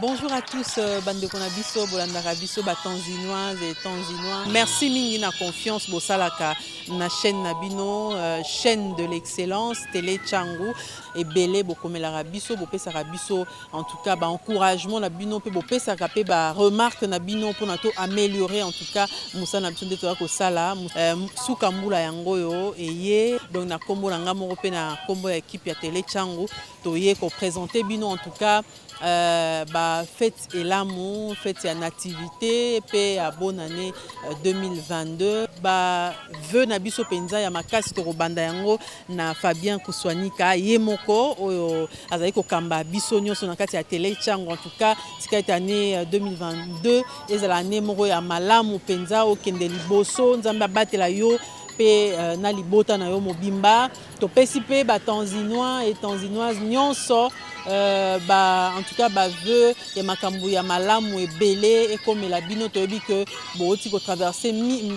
Bonjour à tous, bande konabiso, bolandaka biso, tanzinoise et tanzinois. Merci mingi na confiance bosalaka na chaîne Nabino, chaîne de l'excellence, Télé Tchangou et Belé bokomelaka biso, bopesaka biso en tout cas encouragement na bino pe bopesaka pe remarque na bino pour nato améliorer en tout cas musa na biso ndeto ko sala suka mbula yango yo eye donc na kombo na nga moko pe na kombo ya équipe ya Télé Tchangou toye ko présenter bino en tout cas fête et l'amour, fête et nativité, paix à bonne année 2022. Veu na biso penza ya makasi to banda yango na Fabien Kuswanika yemoko oyo azali ko kamba biso nyonso na kati ya Télé Tchangou en tout cas tika ita année 2022 ezala année moko ya malamu penza o kende liboso nzambe abatela yo pe na libota na yo mobimba to pesi pe tanzinois et tanzinoises nyonso en tout cas veu ya makambu ya malamu ebele et comme la bino toyebi que booti ko traverser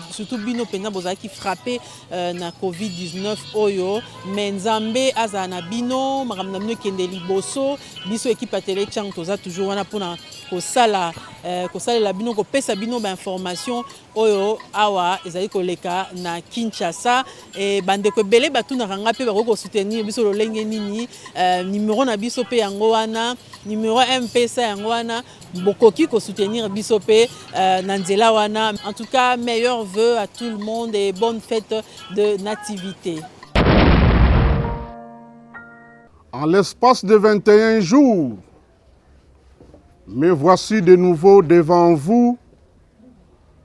surtout bino penza bozaki frappé na Covid-19 oyo mais nzambe aza na bino makambu na bino kende liboso biso équipe ya Télé Tchangou toza toujours wana pona kosala la bino ko pesa bino information oyo awa ezali koleka na Kinshasa et bande ko belé batuna ranga pe ko soutenir biso lolenge nini numéro na biso pe yango wana numéro MPC yango wana bokoki ko soutenir biso pe na nzela wana. En tout cas meilleurs vœux à tout le monde et bonne fête de nativité. En l'espace de 21 jours, me voici de nouveau devant vous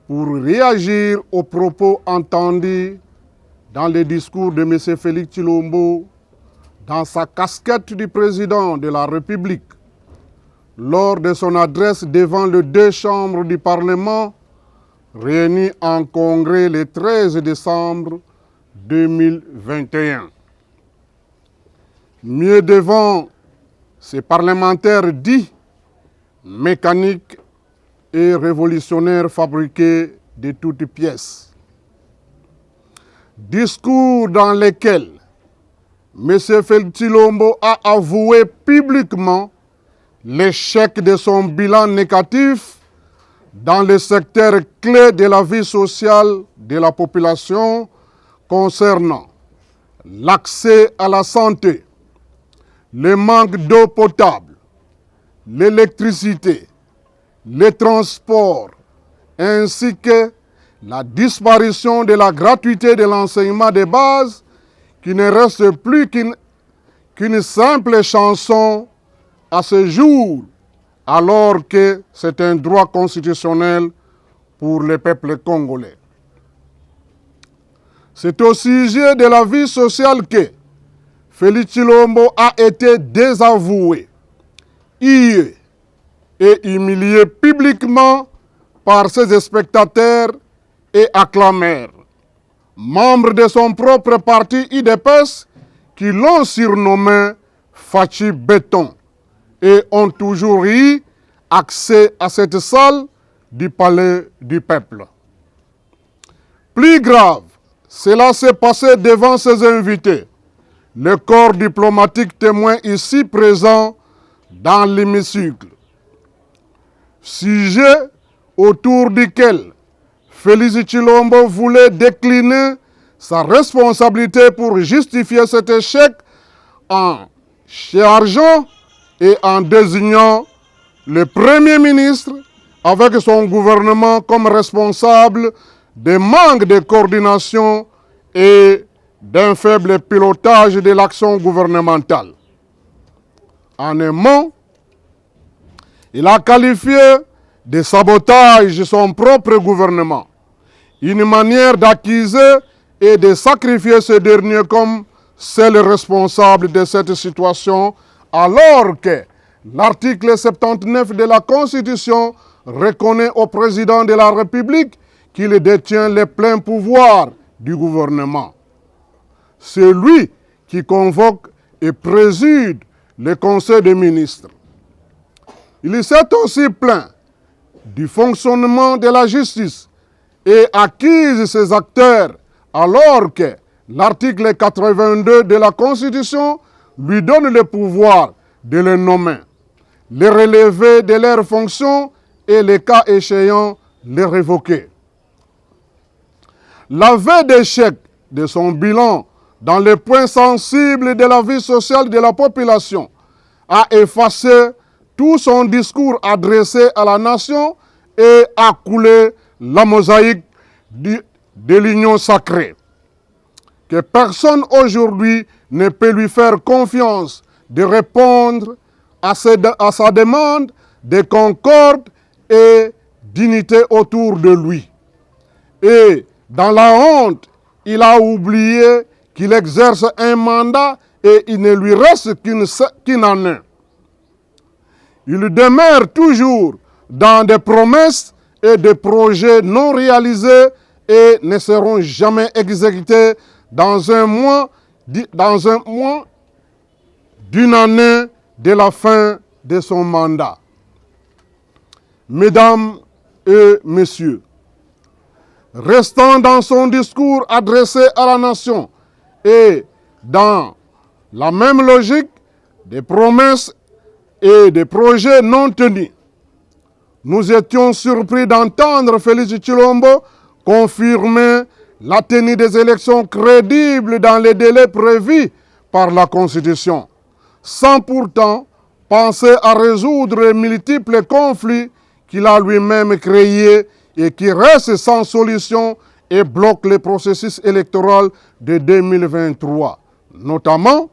pour réagir aux propos entendus dans le discours de M. Félix Tshilombo dans sa casquette du président de la République lors de son adresse devant les deux chambres du Parlement réunies en congrès le 13 décembre 2021. Mieux devant ces parlementaires dits mécaniques et révolutionnaires fabriqués de toutes pièces. Discours dans lesquels M. Félix Tshilombo a avoué publiquement l'échec de son bilan négatif dans le secteur clé de la vie sociale de la population concernant l'accès à la santé, le manque d'eau potable, l'électricité, les transports, ainsi que la disparition de la gratuité de l'enseignement de base qui ne reste plus qu'une simple chanson à ce jour, alors que c'est un droit constitutionnel pour le peuple congolais. C'est au sujet de la vie sociale que Félix Tshilombo a été désavoué, hué et humilié publiquement par ses spectateurs et acclameurs, membres de son propre parti UDPS qui l'ont surnommé Fachi Béton et ont toujours eu accès à cette salle du palais du peuple. Plus grave, cela s'est passé devant ses invités, le corps diplomatique témoin ici présent dans l'hémicycle. Sujet autour duquel Félix Tshilombo voulait décliner sa responsabilité pour justifier cet échec en chargeant et en désignant le Premier ministre avec son gouvernement comme responsable des manques de coordination et d'un faible pilotage de l'action gouvernementale. En un mot, il a qualifié de sabotage son propre gouvernement, une manière d'accuser et de sacrifier ce dernier comme seul responsable de cette situation, alors que l'article 79 de la Constitution reconnaît au président de la République qu'il détient les pleins pouvoirs du gouvernement. C'est lui qui convoque et préside le Conseil des ministres. Il s'est aussi plaint du fonctionnement de la justice et accuse ses acteurs alors que l'article 82 de la Constitution lui donne le pouvoir de les nommer. les relever de leurs fonctions et, les cas échéants, les révoquer. L'aveu d'échec de son bilan dans les points sensibles de la vie sociale de la population a effacé tout son discours adressé à la nation et a coulé la mosaïque de l'union sacrée. Que personne aujourd'hui ne peut lui faire confiance de répondre à sa demande de concorde et d'unité autour de lui. Et dans la honte, il a oublié qu'il exerce un mandat et il ne lui reste qu'une année. Il demeure toujours dans des promesses et des projets non réalisés et ne seront jamais exécutés dans un mois d'une année de la fin de son mandat. Mesdames et messieurs, restant dans son discours adressé à la nation et dans la même logique des promesses et des projets non tenus, nous étions surpris d'entendre Félix Tshilombo confirmer la tenue des élections crédibles dans les délais prévus par la Constitution, sans pourtant penser à résoudre les multiples conflits qu'il a lui-même créés et qui restent sans solution et bloquent le processus électoral de 2023, notamment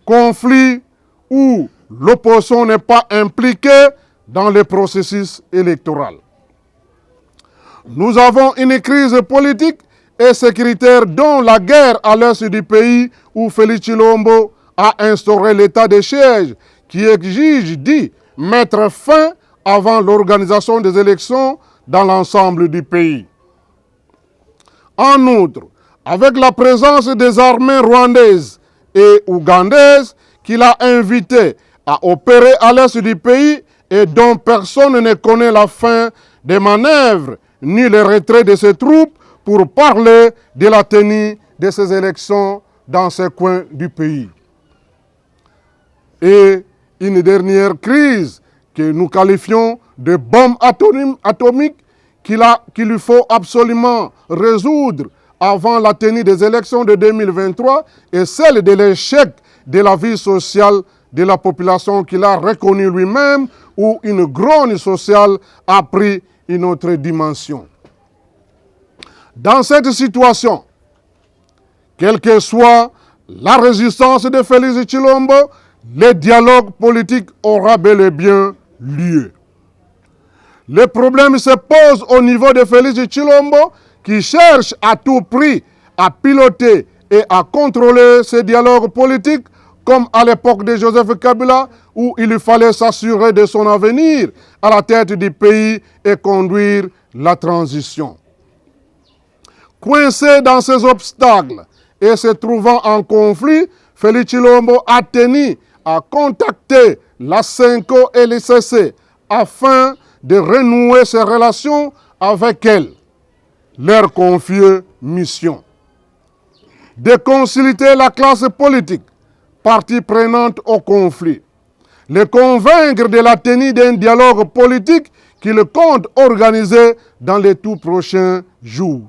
conflits où l'opposition n'est pas impliquée dans le processus électoral. Nous avons une crise politique et sécuritaire dont la guerre à l'est du pays où Félix Tshilombo a instauré l'état de siège qui exige d'y mettre fin avant l'organisation des élections dans l'ensemble du pays. En outre, avec la présence des armées rwandaises et ougandaises qu'il a invitées à opérer à l'est du pays et dont personne ne connaît la fin des manœuvres ni le retrait de ces troupes pour parler de la tenue de ces élections dans ces coins du pays. Et une dernière crise que nous qualifions de bombe atomique qu'il lui faut absolument résoudre avant la tenue des élections de 2023 est celle de l'échec de la vie sociale de la population qu'il a reconnue lui-même, où une grogne sociale a pris une autre dimension. Dans cette situation, quelle que soit la résistance de Félix Tshilombo, le dialogue politique aura bel et bien lieu. Le problème se pose au niveau de Félix Tshilombo qui cherche à tout prix à piloter et à contrôler ce dialogue politique comme à l'époque de Joseph Kabila où il fallait s'assurer de son avenir à la tête du pays et conduire la transition. Coincé dans ces obstacles et se trouvant en conflit, Félix Tshilombo a tenu à contacter la CENCO et l'ICC afin de renouer ses relations avec elle. Leur confier mission de consulter la classe politique, partie prenante au conflit, les convaincre de la tenue d'un dialogue politique qu'il compte organiser dans les tout prochains jours,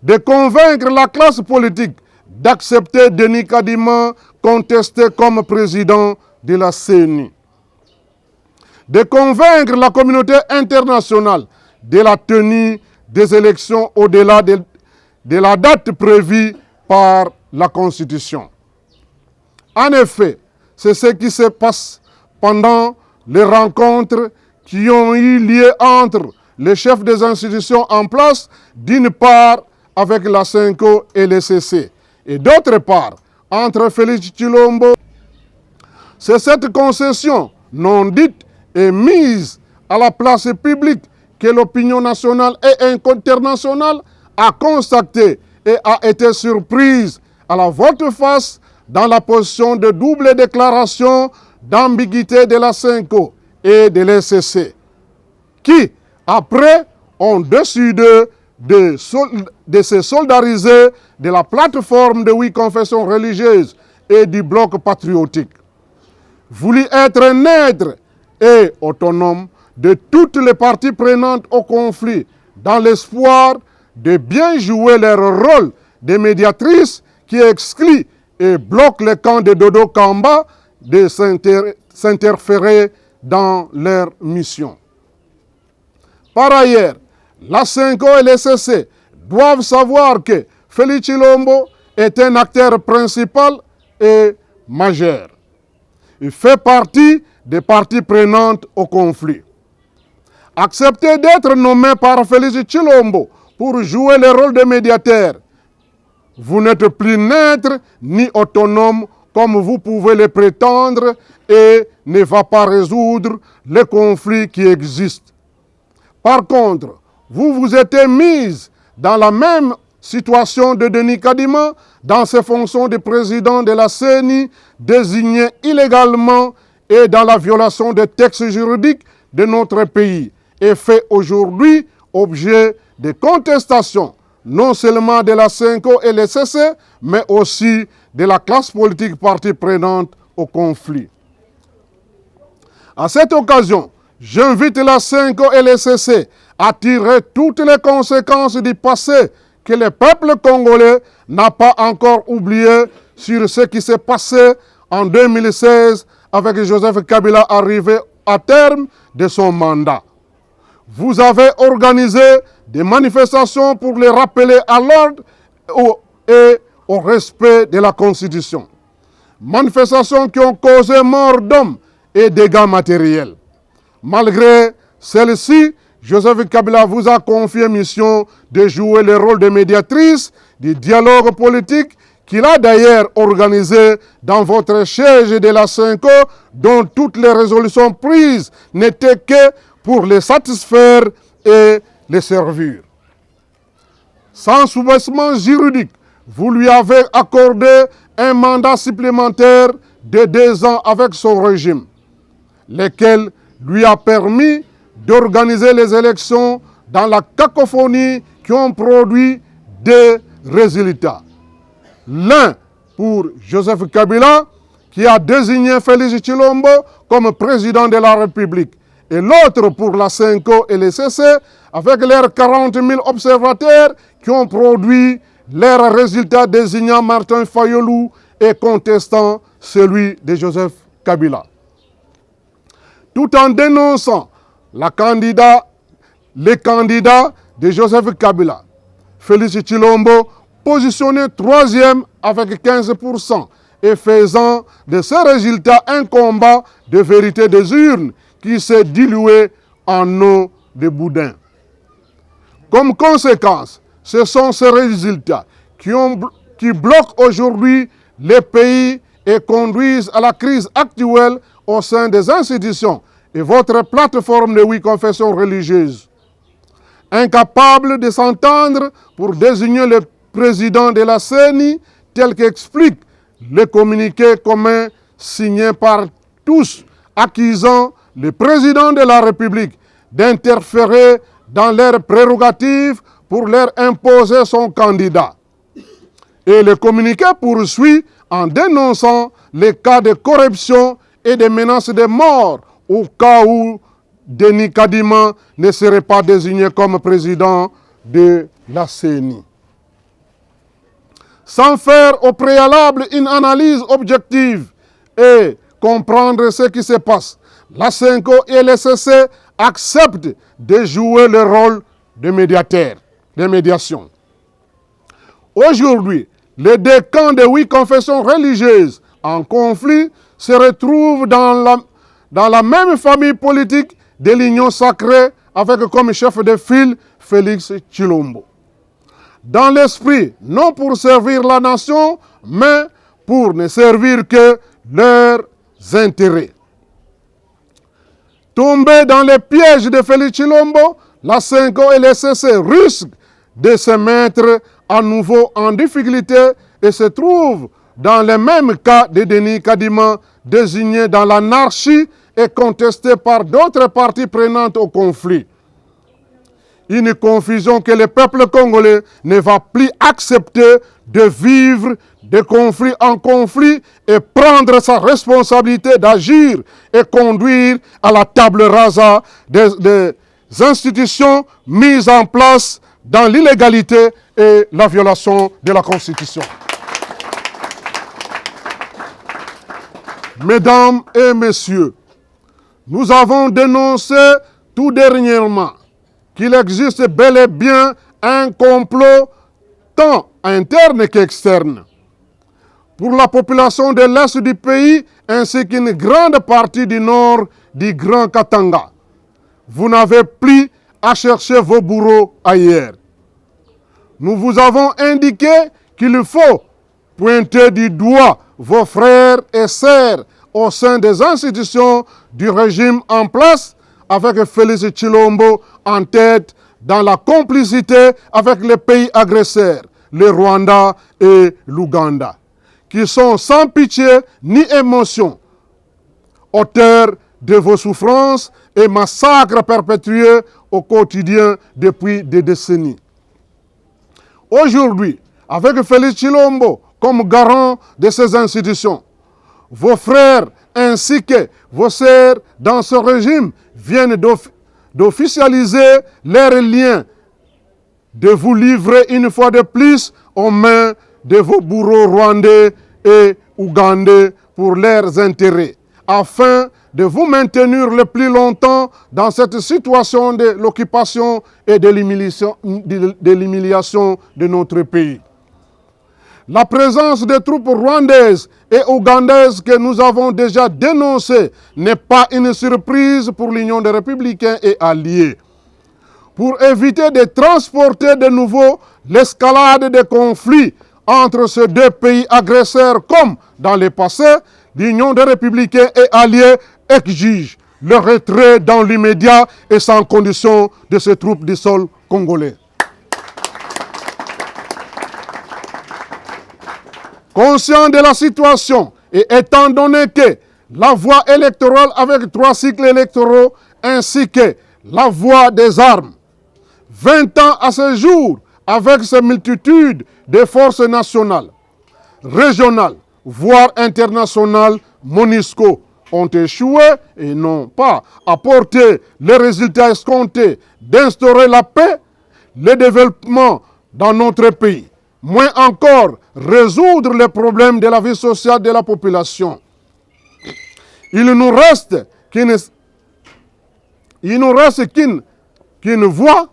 de convaincre la classe politique d'accepter Denis Kadima contesté comme président de la CENI, de convaincre la communauté internationale de la tenue des élections au-delà de la date prévue par la Constitution. En effet, c'est ce qui se passe pendant les rencontres qui ont eu lieu entre les chefs des institutions en place, d'une part avec la CENCO et le CC, et d'autre part entre Félix Tshilombo. C'est cette concession non dite et mise à la place publique que l'opinion nationale et internationale a constaté et a été surprise à la volte-face dans la position de double déclaration d'ambiguïté de la CENCO et de l'ECC, qui, après, ont décidé de se solidariser de la plateforme de 8 confessions religieuses et du bloc patriotique. voulu être neutre et autonome de toutes les parties prenantes au conflit, dans l'espoir de bien jouer leur rôle de médiatrice qui exclut et bloque le camp de Dodo Kamba de s'interférer dans leur mission. Par ailleurs, la CENCO et le CC doivent savoir que Félix Tshilombo est un acteur principal et majeur. Il fait partie des parties prenantes au conflit. Accepter d'être nommé par Félix Tshilombo pour jouer le rôle de médiateur. Vous n'êtes plus neutre ni autonome comme vous pouvez le prétendre et ne va pas résoudre les conflits qui existent. Par contre, vous vous êtes mise dans la même situation de Denis Kadima dans ses fonctions de président de la CENI désigné illégalement et dans la violation des textes juridiques de notre pays et fait aujourd'hui objet de contestation non seulement de la CENCO et le CC, mais aussi de la classe politique partie prenante au conflit. À cette occasion, j'invite la CENCO et le CC à tirer toutes les conséquences du passé que le peuple congolais n'a pas encore oublié sur ce qui s'est passé en 2016 avec Joseph Kabila arrivé à terme de son mandat. Vous avez organisé des manifestations pour les rappeler à l'ordre et au respect de la Constitution. Manifestations qui ont causé mort d'hommes et dégâts matériels. Malgré celle-ci, Joseph Kabila vous a confié mission de jouer le rôle de médiatrice du dialogue politique qu'il a d'ailleurs organisé dans votre siège de la CENCO, dont toutes les résolutions prises n'étaient que pour les satisfaire et les servir. Sans soubassement juridique, vous lui avez accordé un mandat supplémentaire de 2 ans avec son régime, lequel lui a permis d'organiser les élections dans la cacophonie qui ont produit des résultats. L'un pour Joseph Kabila, qui a désigné Félix Tshilombo comme président de la République, et l'autre pour la CENCO et le CC, avec leurs 40 000 observateurs qui ont produit leurs résultats désignant Martin Fayulu et contestant celui de Joseph Kabila. Tout en dénonçant les candidats de Joseph Kabila, Félix Tshilombo positionné 3e avec 15% et faisant de ces résultats un combat de vérité des urnes qui s'est dilué en eau de boudin. Comme conséquence, ce sont ces résultats qui bloquent aujourd'hui les pays et conduisent à la crise actuelle au sein des institutions et votre plateforme de 8 confessions religieuses. Incapable de s'entendre pour désigner le président de la CENI, tel qu'explique le communiqué commun signé par tous, accusant le président de la République d'interférer dans leurs prérogatives pour leur imposer son candidat. Et le communiqué poursuit en dénonçant les cas de corruption et de menaces de mort au cas où Denis Kadima ne serait pas désigné comme président de la CENI. Sans faire au préalable une analyse objective et comprendre ce qui se passe, la CENCO et le CC acceptent de jouer le rôle de médiateur, de médiation. Aujourd'hui, les 2 camps de 8 confessions religieuses en conflit se retrouvent dans la même famille politique de l'Union sacrée avec comme chef de file Félix Tshilombo. Dans l'esprit, non pour servir la nation, mais pour ne servir que leurs intérêts. Tombés dans les pièges de Félix Tshilombo, la CENCO et le CC risquent de se mettre à nouveau en difficulté et se trouvent dans le même cas de Denis Kadima, désigné dans l'anarchie et contesté par d'autres parties prenantes au conflit. Une confusion que le peuple congolais ne va plus accepter de vivre de conflit en conflit et prendre sa responsabilité d'agir et conduire à la table rasa des institutions mises en place dans l'illégalité et la violation de la Constitution. Mesdames et messieurs, nous avons dénoncé tout dernièrement qu'il existe bel et bien un complot tant interne qu'externe pour la population de l'Est du pays ainsi qu'une grande partie du nord du Grand Katanga. Vous n'avez plus à chercher vos bourreaux ailleurs. Nous vous avons indiqué qu'il faut pointer du doigt vos frères et sœurs au sein des institutions du régime en place avec Félix Tshilombo en tête dans la complicité avec les pays agresseurs, le Rwanda et l'Ouganda, qui sont sans pitié ni émotion, auteurs de vos souffrances et massacres perpétués au quotidien depuis des décennies. Aujourd'hui, avec Félix Tshilombo comme garant de ces institutions, vos frères ainsi que vos sœurs dans ce régime viennent d'officialiser leurs liens, de vous livrer une fois de plus aux mains de vos bourreaux rwandais et ougandais pour leurs intérêts, afin de vous maintenir le plus longtemps dans cette situation de l'occupation et de l'humiliation de notre pays. La présence des troupes rwandaises et ougandaises que nous avons déjà dénoncées n'est pas une surprise pour l'Union des Républicains et alliés. Pour éviter de transporter de nouveau l'escalade des conflits entre ces deux pays agresseurs comme dans le passé, l'Union des Républicains et alliés exige le retrait dans l'immédiat et sans condition de ces troupes du sol congolais. Conscient de la situation et étant donné que la voie électorale avec 3 cycles électoraux ainsi que la voie des armes, 20 ans à ce jour avec ces multitudes de forces nationales, régionales, voire internationales, MONUSCO, ont échoué et n'ont pas apporté les résultats escomptés d'instaurer la paix, le développement dans notre pays, moins encore résoudre les problèmes de la vie sociale de la population. Il nous reste qu'une voie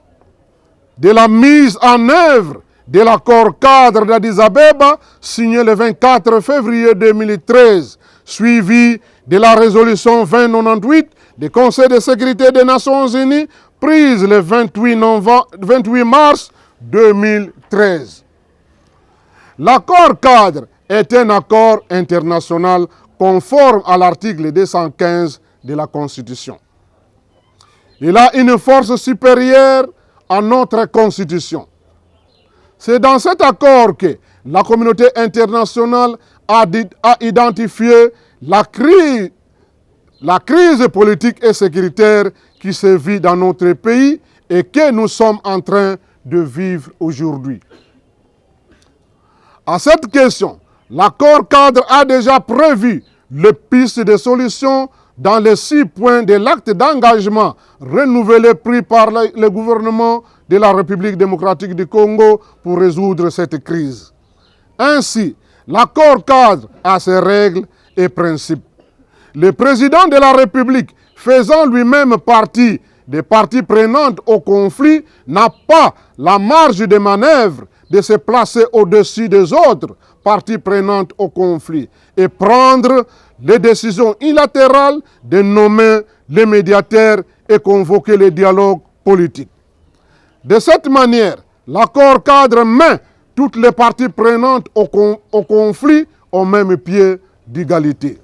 de la mise en œuvre de l'accord cadre d'Addis Abeba signé le 24 février 2013, suivi de la résolution 2098 du Conseil de sécurité des Nations Unies prise le 28 mars 2013. L'accord cadre est un accord international conforme à l'article 215 de la Constitution. Il a une force supérieure à notre Constitution. C'est dans cet accord que la communauté internationale a identifié la crise politique et sécuritaire qui se vit dans notre pays et que nous sommes en train de vivre aujourd'hui. À cette question, l'accord cadre a déjà prévu les pistes de solutions dans les 6 points de l'acte d'engagement renouvelé pris par le gouvernement de la République démocratique du Congo pour résoudre cette crise. Ainsi, l'accord cadre a ses règles et principes. Le président de la République, faisant lui-même partie des parties prenantes au conflit, n'a pas la marge de manœuvre de se placer au-dessus des autres parties prenantes au conflit et prendre les décisions unilatérales de nommer les médiateurs et convoquer le dialogue politique. De cette manière, l'accord cadre met toutes les parties prenantes au conflit au même pied d'égalité.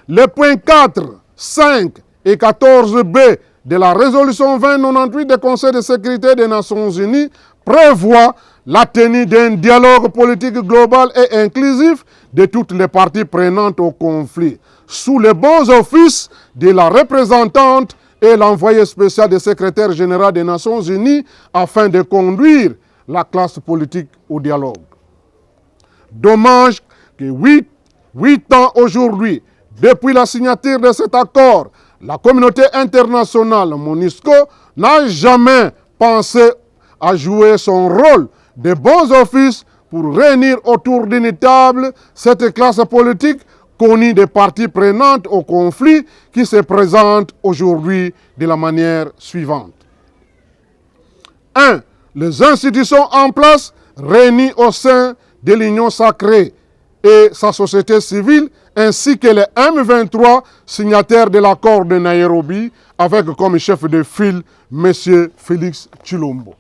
Les points 4, 5 et 14b de la résolution 2098 du Conseil de sécurité des Nations Unies prévoient la tenue d'un dialogue politique global et inclusif de toutes les parties prenantes au conflit, sous les bons offices de la représentante et l'envoyé spécial du secrétaire général des Nations Unies afin de conduire la classe politique au dialogue. Dommage que 8 ans aujourd'hui, depuis la signature de cet accord, la communauté internationale, MONUSCO, n'a jamais pensé à jouer son rôle de bons offices pour réunir autour d'une table cette classe politique connue des parties prenantes au conflit qui se présente aujourd'hui de la manière suivante. 1. Les institutions en place réunies au sein de l'Union sacrée et sa société civile, ainsi que les M23 signataires de l'accord de Nairobi, avec comme chef de file M. Félix Tshilombo.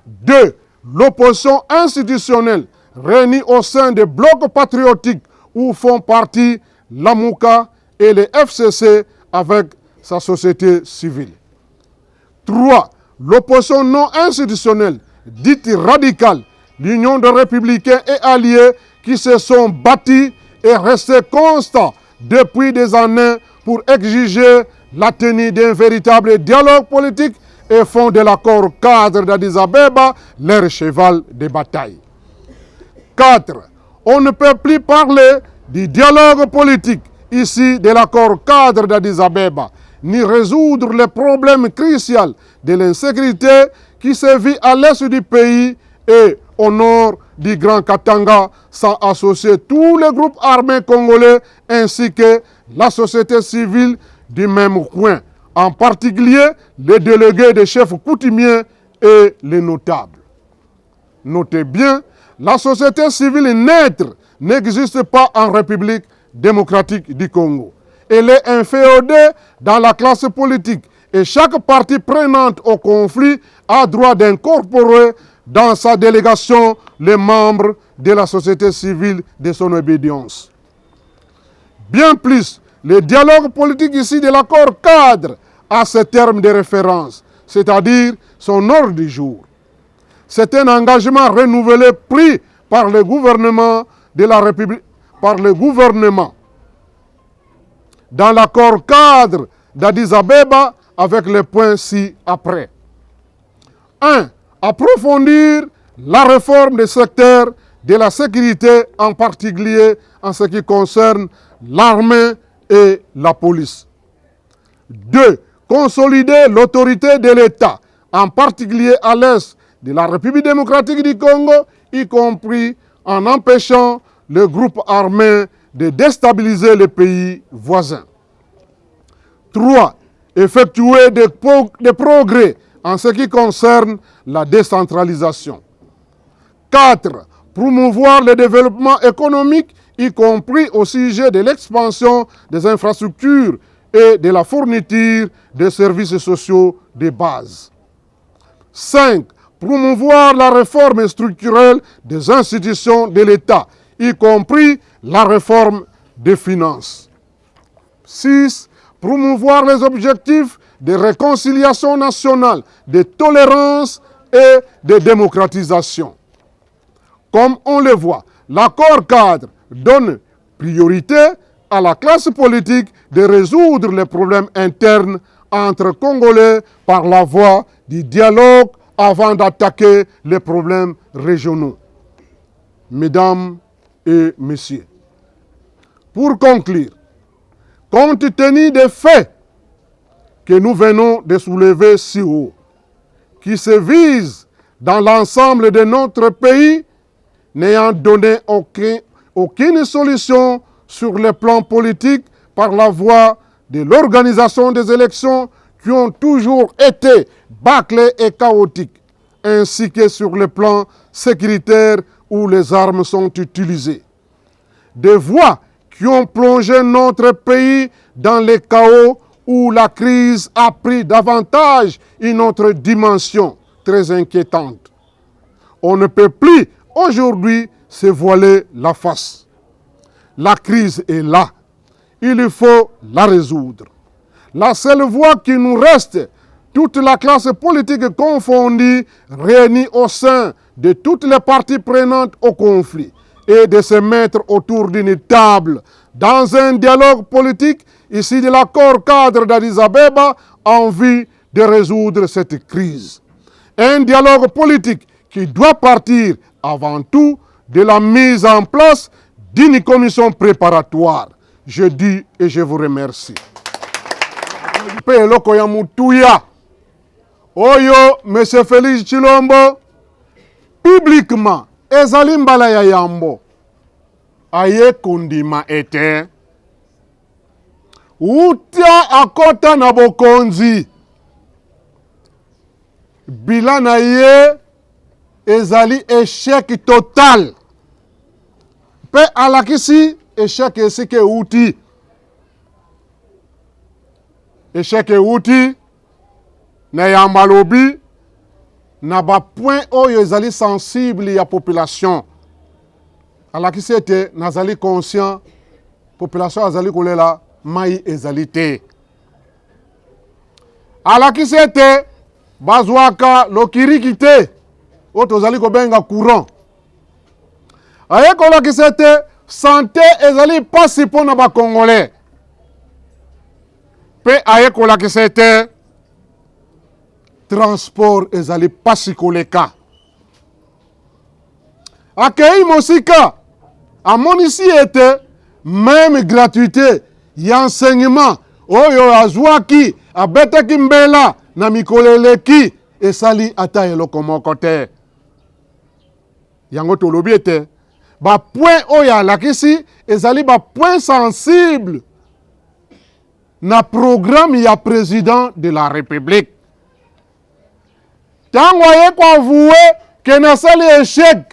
2. L'opposition institutionnelle réunie au sein des blocs patriotiques où font partie l'AMUCA et les FCC avec sa société civile. 3. L'opposition non institutionnelle, dite radicale, l'Union de républicains et alliés qui se sont bâtis et restés constants depuis des années pour exiger la tenue d'un véritable dialogue politique et font de l'accord cadre d'Addis Abeba leur cheval de bataille. 4. On ne peut plus parler du dialogue politique ici de l'accord cadre d'Addis Abeba, ni résoudre les problèmes cruciaux de l'insécurité qui sévit à l'est du pays et au nord du Grand Katanga, sans associer tous les groupes armés congolais ainsi que la société civile du même coin, en particulier les délégués des chefs coutumiers et les notables. Notez bien, la société civile neutre n'existe pas en République démocratique du Congo. Elle est inféodée dans la classe politique et chaque partie prenante au conflit a droit d'incorporer dans sa délégation les membres de la société civile de son obédience. Bien plus, le dialogue politique ici de l'accord cadre a ses termes de référence, c'est-à-dire son ordre du jour. C'est un engagement renouvelé pris par le gouvernement de la République, dans l'accord cadre d'Addis Abeba avec les points ci-après. 1. Approfondir la réforme des secteurs de la sécurité, en particulier en ce qui concerne l'armée et la police. 2. Consolider l'autorité de l'État, en particulier à l'est de la République démocratique du Congo, y compris en empêchant les groupes armés de déstabiliser les pays voisins. 3. Effectuer des progrès en ce qui concerne la décentralisation. 4. Promouvoir le développement économique, y compris au sujet de l'expansion des infrastructures et de la fourniture des services sociaux de base. 5. Promouvoir la réforme structurelle des institutions de l'État, y compris la réforme des finances. 6. Promouvoir les objectifs de réconciliation nationale, de tolérance et de démocratisation. Comme on le voit, l'accord cadre donne priorité à la classe politique de résoudre les problèmes internes entre Congolais par la voie du dialogue avant d'attaquer les problèmes régionaux. Mesdames et messieurs, pour conclure, compte tenu des faits que nous venons de soulever si haut, qui se visent dans l'ensemble de notre pays, n'ayant donné aucune solution sur le plan politique par la voie de l'organisation des élections qui ont toujours été bâclées et chaotiques, ainsi que sur le plan sécuritaire où les armes sont utilisées. Des voies qui ont plongé notre pays dans le chaos où la crise a pris davantage une autre dimension très inquiétante. On ne peut plus aujourd'hui se voiler la face. La crise est là. Il faut la résoudre. La seule voie qui nous reste, toute la classe politique confondue, réunie au sein de toutes les parties prenantes au conflit, et de se mettre autour d'une table dans un dialogue politique ici de l'accord cadre d'Addis Abeba en vue de résoudre cette crise. Un dialogue politique qui doit partir avant tout de la mise en place d'une commission préparatoire. Je dis et je vous remercie. Peloko ya mutuya. Oyo, M. Félix Tshilombo, publiquement, ezali mbala ya yambo, aye kundima ete, utia akota na bokonzi, bilan na ye, ezali échec total. Pe alakisi, échec esike uti. Échec uti, na yamba lobi, na ba point oyo ezali sensible ya population. Alakisi ete, nazali conscient, population azali kolela, mai ezali te. Alakisi ete, bazwaka lokiriki te, oto ezali kobenga courant. Aye kolakisi ete, santé ezali pasi pona ba Congolais. Pe aye kolakisi ete, transport ezali pasi koleka. Akei mosika, amonisi ete, même gratuité, y'enseignement, oyo azwaki, abetaki mbela, na mikoleleki, esali ata eloko moko te. Yango tolobi ete, ba point oyo alakisi, ezali ba point sensible, na programme ya président de la République. Tango aye kwa voué ke nasali échec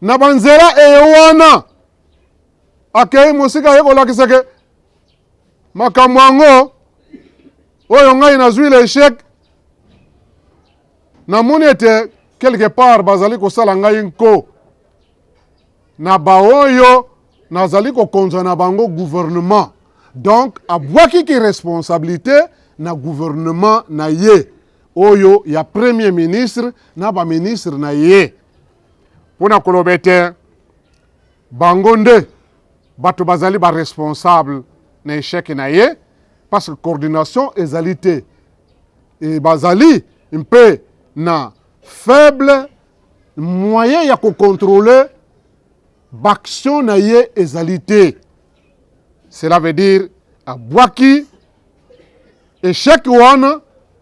na banzela ewana akei mosika aye kolakisa ke makambo yango oyo ngai nazwi l'échec namoni ete quelque part bazali kosala ngai nko na baoyo nazali kokonza na bango gouvernement. Donc abwaki ki responsabilité na gouvernement na ye oyo ya premier ministre na ba ministre na ye. Pona kolobete bango nde bato bazali ba responsable na échec na ye parce que coordination ezali te. Et bazali un peu na faible moyen ya ko contrôler baction na ye ezali te. Cela veut dire abwaki échec wana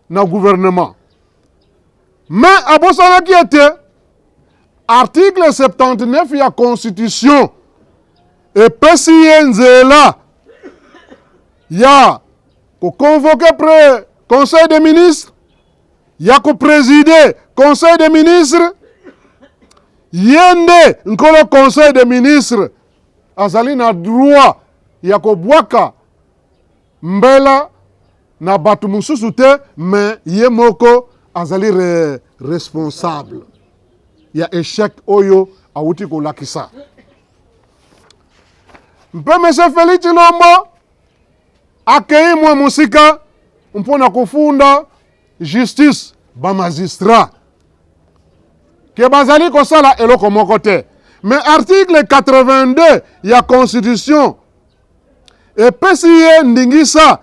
na gouvernement. Mais abosanaki ete article 79 ya constitution epesi ye nzela ya ko convoquer conseil des ministres, ya ko présider conseil des ministres, yende nkolo conseil des ministres azali na droit ya ko bwaka mbela na batu mususu te, mais ye moko azali responsable ya échec oyo awuti kolakisa. Mpe M. Félix Tshilombo akei mwa musika mpona kufunda justice ba magistrat ke bazali kosala eloko moko te. Mais article 82 ya constitution epesi ye ndingisa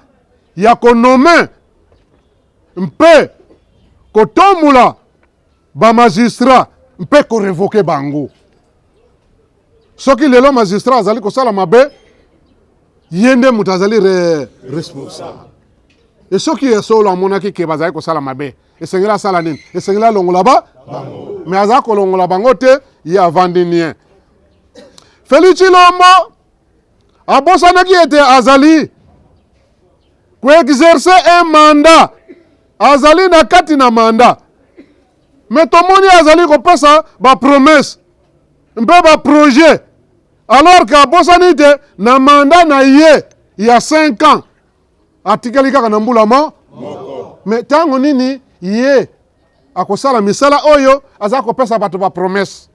ya konome mpe kotomula ba magistrat mpe ko revoke bango. Soki lelo magistrat azali kosala mabe, yende mutu azali responsable. Et soki esolo amonaki ke bazali kosala mabe, esengela sala nini? Esengela longola ba bango. Mais azali kolongola bango te, ye avandi nien. Félix Tshilombo abosanaki ete azali ko exercer un mandat, azali na kati na mandat. Mais tomoni azali kopesa ba promesse mpe ba projet, alors que abosani te na mandat na ye ya 5 ans atikali kaka na mbula moko. Mais tango nini ye akosala misala oyo azali kopesa bato ba promesse,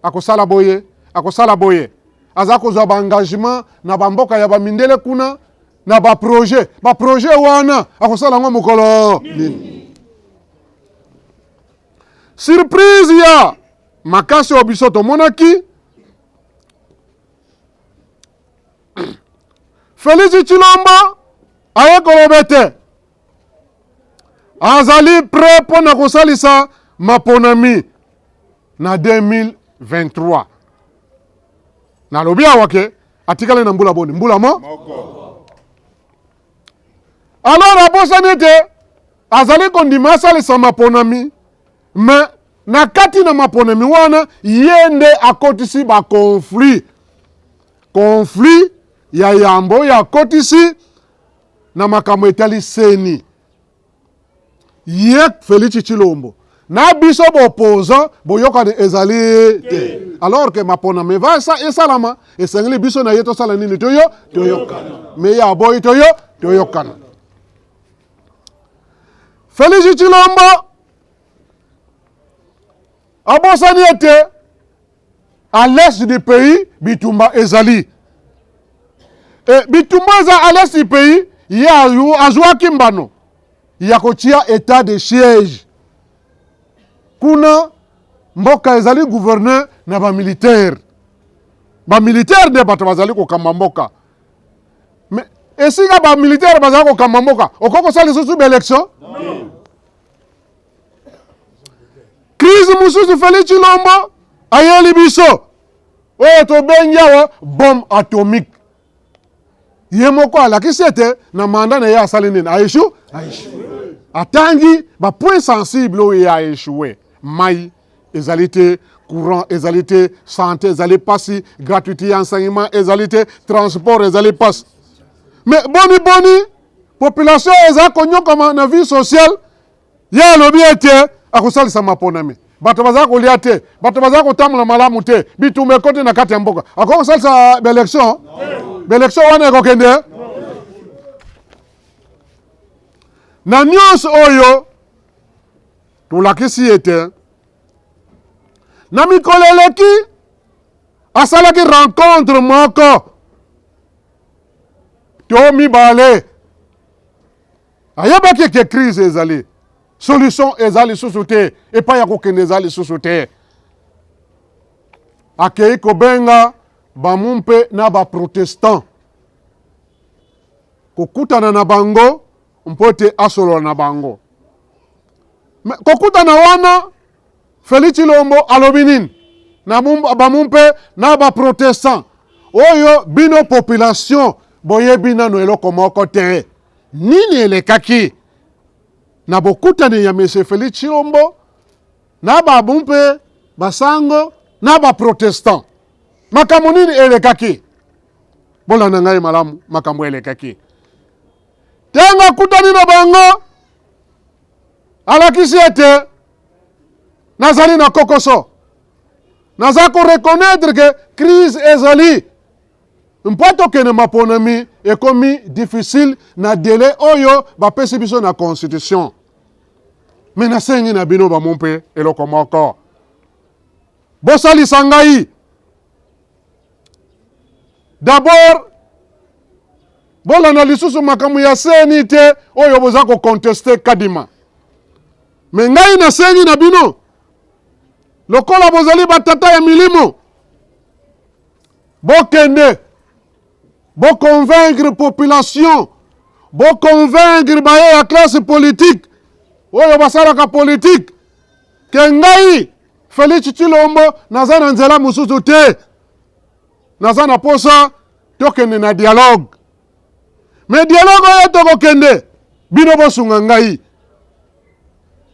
akosala boye, akosala boye, azali kozwa ba engagement na bamboka ya bamindele kuna na ba projet wana akosala ngo mokolo nini. Surprise ya makasi obiso tomonaki Félix Tshilombo aye kolobete azali prêt pona kosalisa maponami na 2023. Na lobi awake atikale na mbula boni mbula moko. Alors abosani te azali kondima asalisa maponami me na kati na maponami wana yende akotisi ba conflit ya yambo ya kotisi na makambo etali seni ye Félix Tshilombo na biso opposant boyoka de ezali te. Alors que maponami va esalama esengeli biso na ye tosala nini toyokana me ya boy toyokana. Félix Tshilombo abosani ete à l'est du pays bitumba ezali. Et bitumba eza à l'est du pays ye azwaki mbano ya kotia état de siège. Kuna mboka ezali gouverneur na ba militaire de bato bazali kokamba mboka. Mais esinga ba militaire bazali kokamba mboka okoko sala lisusu ba élection? Non. Crise mususu Félix Tshilombo ayeli biso oyo tobengi awa bombe atomique. Ye moko alakisi ete na manda na ye asali nini aishu atangi ba point sensible oyo ye aéchoué. Mai ezali te, courant ezali te, santé ezali pasi, gratuité enseignement ezali te, transport ezali pasi. Mais boni population eza konyokama na vie sociale ya lobi ete akosalisa maponami. Bato bazali kolia te, bato bazali kotambola malamu te, bitumba ekoti na kati ya mboka. Akosalisa élection? Élection wana ekokende? Na nyonso oyo tulakisi ete na mikolo eleki asalaki rencontre moko to mibale ayebaki ke crise ezali, solution ezali susu te epai ya kokende ezali susu te. Akei kobenga bamumpe na baprotestant kokutana na bango mpo ete asolola na bango. Kokutana wana Félix Tshilombo alobi nini na bamumpe na baprotestant oyo bino population boyebi nano eloko moko te. Nini elekaki na bokutani ya monsieur Félix Tshilombo na bamumpe basango na baprotestant? Makambo nini elekaki? Bolanda ngai malamu makambo elekaki. Tenga kutani na bango alakisi ete nazali na kokoso. Naza ko reconnaître que crise ezali. Mpoto kene maponami ekomi difficile na délai oyo bapesi biso na constitution. Mais nasengi na bino bamumpe eloko moko. Bosalisa ngai. D'abord bolanda lisusu makambo ya seni te oyo boza ko contester kadima. Mais ngai nasengi na bino lokola bozali batata ya milimo bokende convaincre population, convaincre baye ya classe politique oyo basalaka politique ke ngai Félix Tshilombo naza na nzela mususu te, naza na posa tokende na dialogue. Mais dialogue oyo tokokende bino bosunga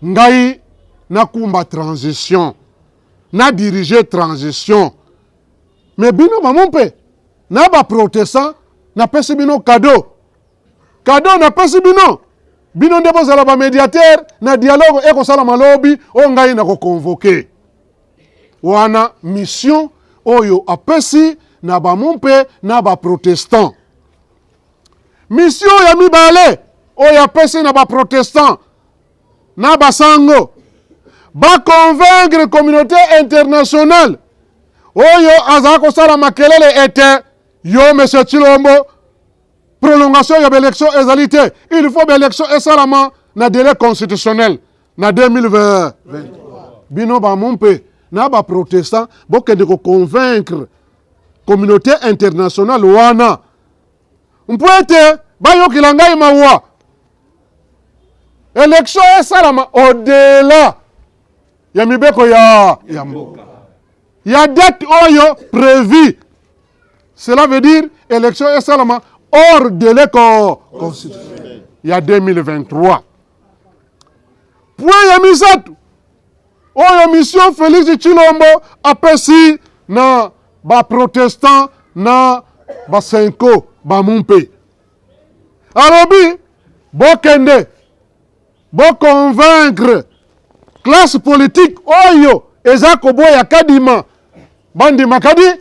ngai nakumba transition na diriger transition. Mais bino bamumpe na baprotestant na pesi bino cadeau na pesi bino nde bozala bamédiateur na dialogue ekosala malobi o ngai na koconvoke. Wana mission oyo apesi na bamumpe na baprotestant. Mission ya mibale oyo apesi na baprotestant na basango convaincre communauté internationale oyo azala kosala makelele ete yo monsieur Tshilombo prolongation ya élection ezali te, il faut élection esalama na délai constitutionnel na 2023. Bino bamumpe na baprotestant bokende ko convaincre communauté internationale wana mpo ete bayokela ngai mawa élection esalama au-delà ya mibeko ya mboka. Ya date oyo prévue. Cela veut dire élection est seulement hors délai constitutionnel. Il y a 2023. Point ya misatu. Oyo mission Félix Tshilombo apesi na ba protestant na ba senko ba mumpe. Alobi bokende bo convaincre classe politique oyo eza koboya kadima bandima kadima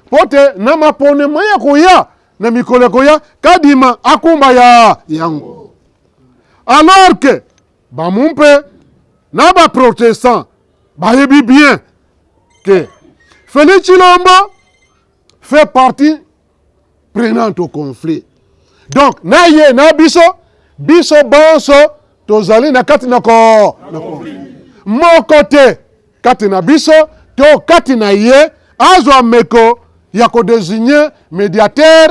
pote na mapone moya koya na mikole koya kadima akumba ya yango. Alors que ba mumpe na ba protestant bayebi bien que Félix Tshilombo fait partie prenante au conflit. Donc na ye na biso bonso tozali na kati na conflit. Moko te kati na biso to kati na ye azwa meko ya ko désigner médiateur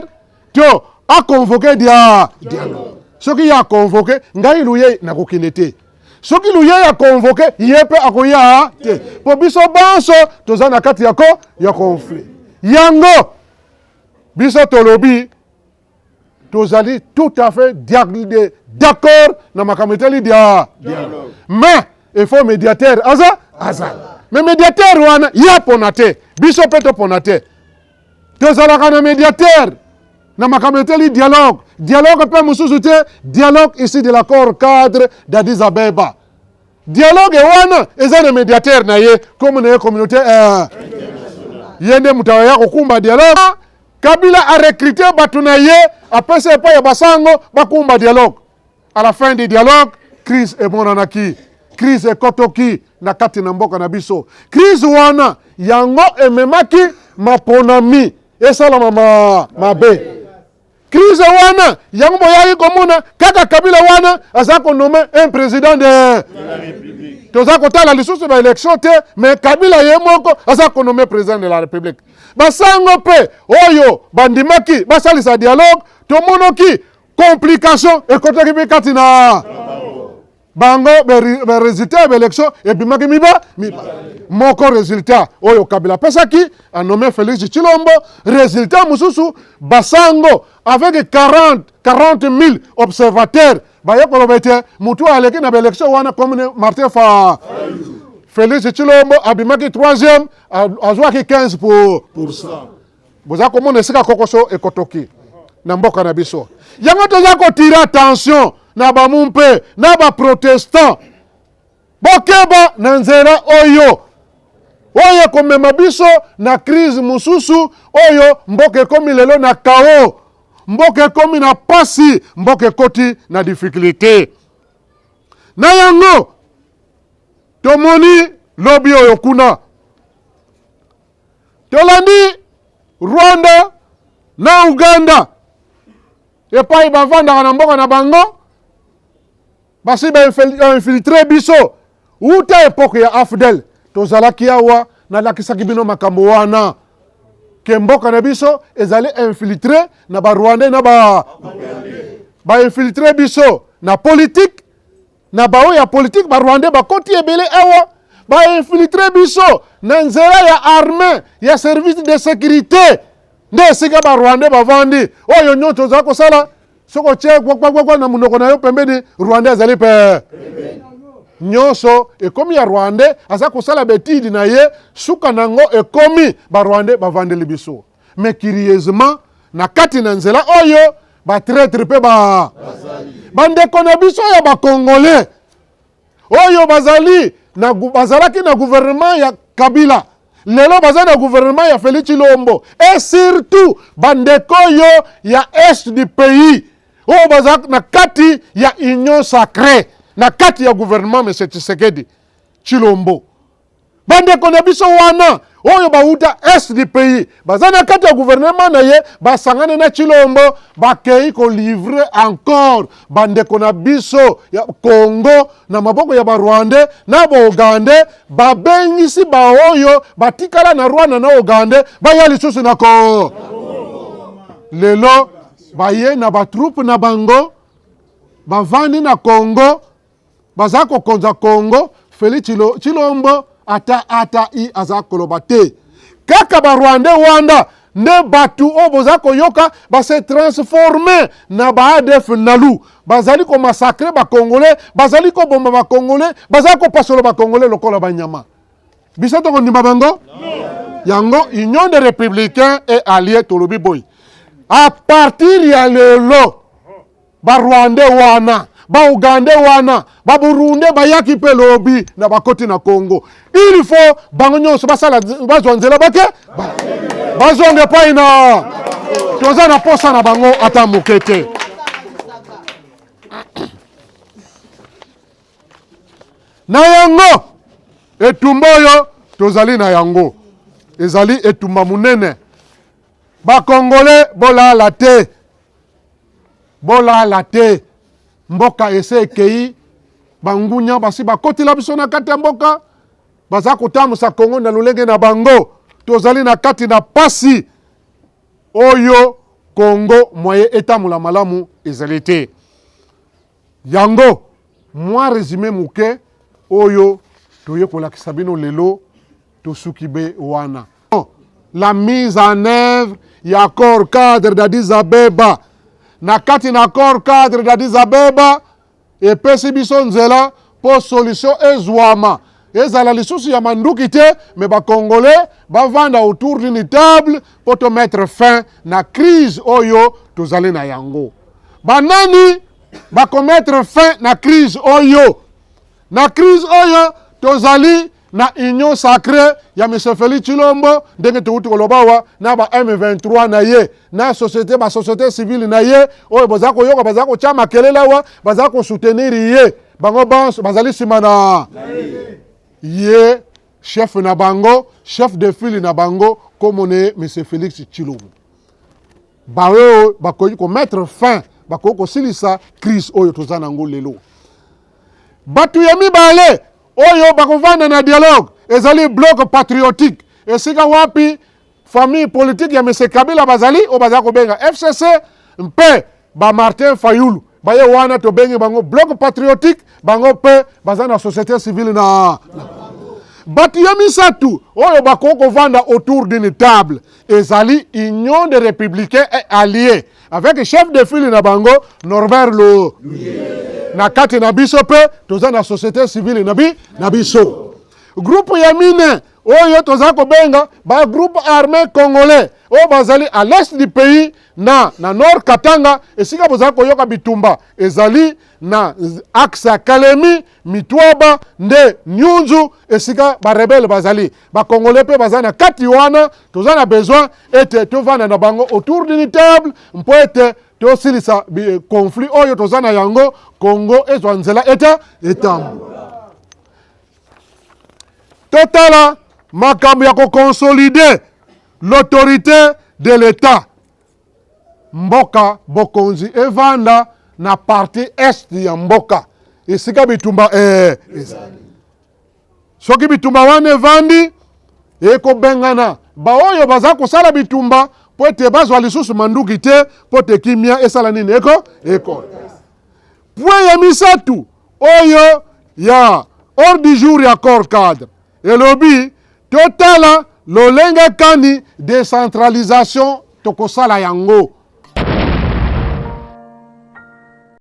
to a convoqué dialogue. Soki ya convoqué ngai luye na kokende te. Soki luye ya convoqué yepe akoya te. Po biso bonso tozali na kati ya conflit. Yango biso tolobi tozali tout à fait d'accord na makambo dialogue. Mais il faut médiateur aza. Mais médiateur wana ya ponate biso peto ponate. Tozalaka na médiateur na makambo dialogue pe mususu te dialogue ici de l'accord cadre d'Addis Abeba. Dialogue wana eza na médiateur na ye comme na communauté yende mutawaya kokumba dialogue. Kabila a recruté Batunaye, a passé pas Basango, Bakumba dialogue. À la fin du dialogue, crise est monanaki, crise est kotoki, na kati na mboka na biso. Crise wana, yango ememaki maponami, et salama mabe. Crise wana, yango boyayi komuna, kaka Kabila wana, azako nommé un président de la République. Tozako tala lisusu ba élection te, mais Kabila yemoko, azako nommé président de la République. Basango pe oyo bandimaki basalisa dialogue tomonoki complication ekotoki pe katina bango be résultat be élection et bimaki miba moko résultat oyo Kabila pesaki a nommé Félix Tshilombo résultat mususu basango avec 40 000 observateurs bayeko lobete mutu aleki na élection wana comme Martin Fa Félix Tshilombo abimaki 3e azwaki 15%. Boza komona esika kokoso ekotoki na mboka na biso. Yango toza kotira attention na ba mumpe na ba protestant. Bokeba na nzela oyo komema biso na crise mususu oyo mboka ekomi lelo na chaos. Mboka ekomi na pasi, mboka ekoti na difficulté. Na yango tomoni lobi oyo kuna. Tolandi Rwanda na Uganda. Epai bavanda na mboka na bango. Basi ba infiltré biso. Uta epoke ya AFDEL. Tozalaki awa na lakisaki bino makambo wana. Ke mboka na biso ezali infiltré na ba Rwanda na ba infiltré biso na politique. Na bao ya politique ba Rwanda ba koti ebele awa. Ba infiltré biso na nzela ya armée ya service de sécurité nde sika ba Rwanda bavandi oyo nyoto za kosala soko che kwa na munoko na yo pembeni Rwanda azali pe nyoso ekomi ya Rwanda aza kosala betidi na ye suka nango ekomi ba Rwanda bavandi biso. Mais curieusement na kati na nzela oyo ba traître pe bandeko na biso ya ba Congolais oyo bazalaki na gouvernement ya Kabila lelo baza na gouvernement ya Félix Tshilombo et surtout bandeko yo ya est du pays oyo baza na kati ya union sacrée na kati ya gouvernement M. Tshisekedi Tshilombo bandeko na biso wana oyo bauta est du pays baza na kati ya gouvernement na ye basangane na Tshilombo bakei ko livrer encore bandeko na biso ya Congo na maboko ya ba Rwanda na ba Uganda babengisi ba oyo batikala na Rwanda na Uganda baya lisusu na ko lelo baye na ba troupe na bango bavandi na Congo baza ko konza Congo Félix Tshilombo ata i aza koloba te. Kaka ba Rwanda wanda ne batu o boza koyoka ba se transformer na ba ADF nalu. Bazali ko massacrer ba Congolais, bazali ko bomba ba Congolais, bazali ko pasolo ba Congolais lokola ba nyama. Biso to ndima bango? Yango Union des Républicains et alliés tolobi boy. À partir ya lelo ba Rwanda wana, ba Uganda wana, ba Burundi bayaki pe lobi na bakoti na Congo. Il faut bango nyonso basala bazonzela bake bazonge pa ina toza na posa na bango ata mokete. Na yango etumba oyo tozali na yango ezali etumba munene. Ba Congolais bolala te mboka ese ekei bangunya basi bakotila biso na kati ya mboka baza kotambusa Congo na lolenge na bango. Tozali na kati na pasi oyo Congo moye etamula malamu ezali te. Yango mwa résumé muke oyo toye kolakisa bino lelo tosukibe wana. La mise en œuvre ya accord cadre d'Addis Abeba. Na kati na accord cadre d'Addis Abeba epesi biso nzela po solution ezwama. Ezala lisusu ya manduki te, mais ba Congolais bavanda autour d'une table pour te mettre fin na crise oyo tozali na yango. Banani ba mettre fin na crise oyo. Na crise oyo tozali na union sacrée ya M. Félix Tshilombo ndenge touti kolobawa na ba M23 na ye na société civile na ye oyo bazako yoka bazako chama kelelawa bazako soutenir ye bango bazali sima na ye chef na bango, chef de file na bango comme on est M. Félix Tshilombo. Bawe bakoyi ko mettre fin bakoyi ko silisa crise oyo tozana ngo lelo. Batu ya mibale oyo bakovanda na dialogue ezali bloc patriotique esika wapi famille politique ya M. Kabila bazali o bazako benga FCC mpe ba Martin Fayulu baye wana to bengi bango bloc patriotique bango pe bazana société civile na batu ya misatu oyo bakoko vanda autour d'une table ezali Union des Républicains et alliés avec chef de file na bango Norbert Lo na kati na biso pe toza na société civile na biso groupe ya mine oyo toza ko benga ba groupe armé congolais o bazali à l'est du pays na nord Katanga esika boza ko yoka bitumba ezali na axe ya Kalemi Mitwaba nde Nyunzu esika ba rebelle bazali ba congolais pe bazana kati wana toza na besoin ete tovana na bango autour d'une table mpo ete tosilisa conflit oyo toza na yango Congo ezwa nzela etambu totala makambo ya consolider l'autorité de l'État. Mboka bokonzi evanda na partie est ya mboka esika bitumba soki bitumba wana evandi eko bengana baoyo baza kosala bitumba po ete bazwa lisusu manduki te po te kimia esala nini eko point ya misatu oyo ya hors du jour ya accord cadre elobi totala lolenge kani décentralisation tokosala yango